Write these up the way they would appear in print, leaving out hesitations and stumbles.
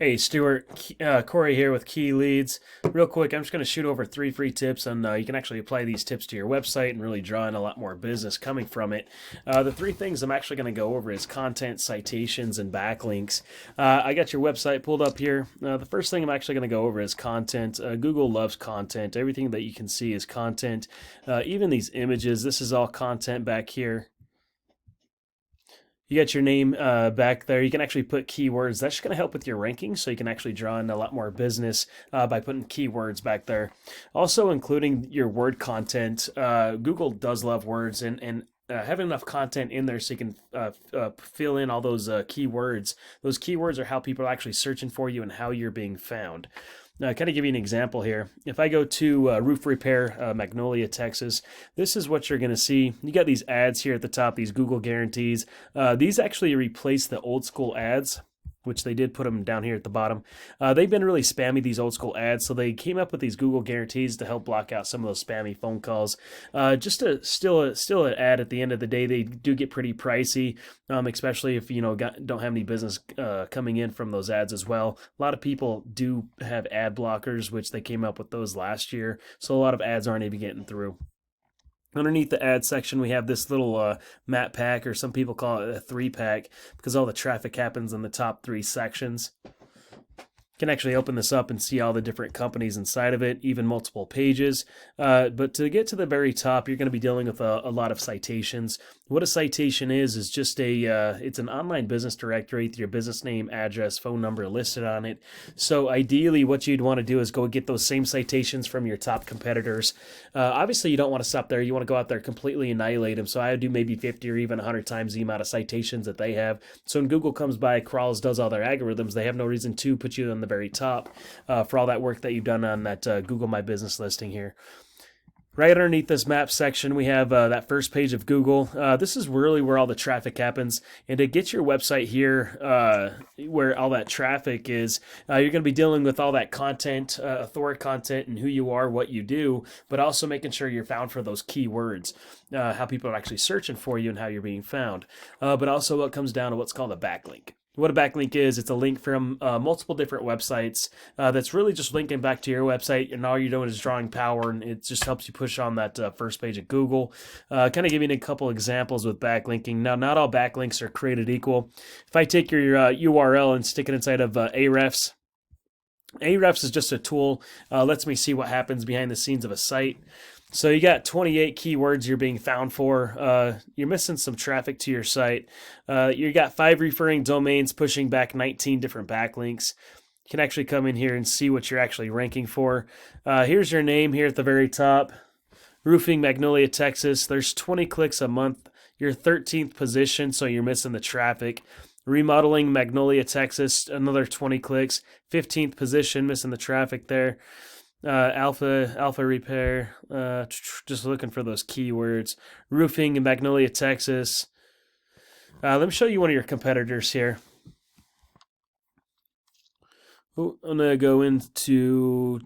Hey, Stuart, Corey here with Key Leads. Real quick, I'm just going to shoot over 3 free tips, and you can actually apply these tips to your website and really draw in a lot more business coming from it. The 3 things I'm actually going to go over is content, citations, and backlinks. I got your website pulled up here. The first thing I'm actually going to go over is content. Google loves content. Everything that you can see is content. Even these images, this is all content back here. You got your name back there. You can actually put keywords. That's just going to help with your ranking, so you can actually draw in a lot more business by putting keywords back there. Also, including your word content. Google does love words, and having enough content in there so you can fill in all those keywords. Those keywords are how people are actually searching for you and how you're being found. Kind of give you an example here. If I go to roof repair, Magnolia, Texas, this is what you're going to see. You got these ads here at the top, these Google guarantees. These actually replace the old school ads, which they did put them down here at the bottom. They've been really spammy, these old school ads, so they came up with these Google guarantees to help block out some of those spammy phone calls. Just to still an ad at the end of the day, they do get pretty pricey, especially if don't have any business coming in from those ads as well. A lot of people do have ad blockers, which they came up with those last year, so a lot of ads aren't even getting through. Underneath the ad section, we have this little map pack, or some people call it a 3-pack, because all the traffic happens in the top 3 sections. You can actually open this up and see all the different companies inside of it, even multiple pages. But to get to the very top, you're going to be dealing with a lot of citations. What a citation is just it's an online business directory with your business name, address, phone number listed on it. So ideally, what you'd want to do is go get those same citations from your top competitors. Obviously, you don't want to stop there. You want to go out there completely annihilate them. So I would do maybe 50 or even 100 times the amount of citations that they have. So when Google comes by, crawls, does all their algorithms, they have no reason to put you on the very top for all that work that you've done on that Google My Business listing here. Right underneath this map section, we have that first page of Google. This is really where all the traffic happens. And to get your website here, where all that traffic is, you're going to be dealing with all that content, authority content, and who you are, what you do, but also making sure you're found for those keywords, how people are actually searching for you and how you're being found. But also what comes down to what's called a backlink. What a backlink is, it's a link from multiple different websites that's really just linking back to your website, and all you're doing is drawing power, and it just helps you push on that first page of Google. Kind of giving a couple examples with backlinking. Now, not all backlinks are created equal. If I take your URL and stick it inside of Ahrefs, Ahrefs is just a tool, lets me see what happens behind the scenes of a site. So you got 28 keywords you're being found for. You're missing some traffic to your site. You got 5 referring domains pushing back 19 different backlinks. You can actually come in here and see what you're actually ranking for. Here's your name here at the very top. Roofing, Magnolia, Texas. There's 20 clicks a month. You're 13th position, so you're missing the traffic. Remodeling, Magnolia, Texas. Another 20 clicks. 15th position, missing the traffic there. Alpha repair, just looking for those keywords. Roofing in Magnolia, Texas. Let me show you one of your competitors here. I'm gonna go into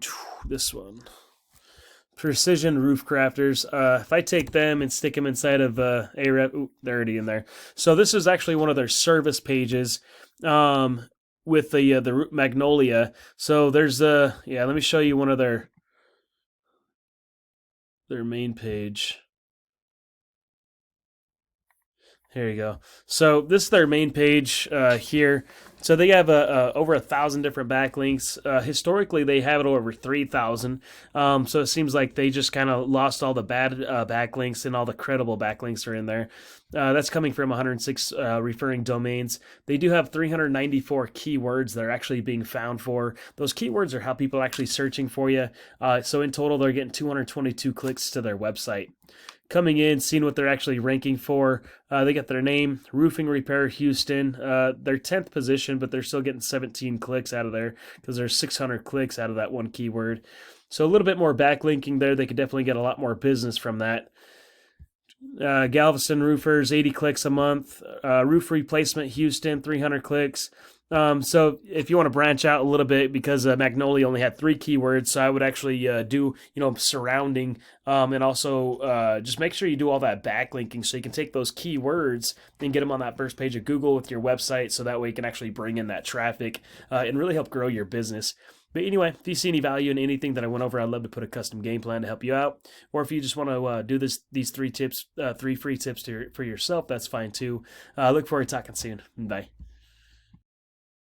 this one. Precision Roof Crafters. If I take them and stick them inside of Ahrefs, they're already in there. So this is actually one of their service pages. With the Magnolia. So there's let me show you one of their main page. Here you go. So this is their main page here. So they have over 1,000 different backlinks. Historically, they have it over 3,000. So it seems like they just kind of lost all the bad backlinks, and all the credible backlinks are in there. That's coming from 106 referring domains. They do have 394 keywords that are actually being found for. Those keywords are how people are actually searching for you. So in total, they're getting 222 clicks to their website. Coming in, seeing what they're actually ranking for. They got their name, Roofing Repair Houston. They're 10th position, but they're still getting 17 clicks out of there because there's 600 clicks out of that one keyword. So a little bit more backlinking there. They could definitely get a lot more business from that. Galveston Roofers, 80 clicks a month. Roof Replacement Houston, 300 clicks. So if you want to branch out a little bit, because Magnolia only had three keywords, so I would actually do, surrounding, and also just make sure you do all that backlinking so you can take those keywords and get them on that first page of Google with your website, so that way you can actually bring in that traffic and really help grow your business. But anyway, if you see any value in anything that I went over, I'd love to put a custom game plan to help you out. Or if you just want to do these three free tips for yourself, that's fine too. Look forward to talking soon. Bye.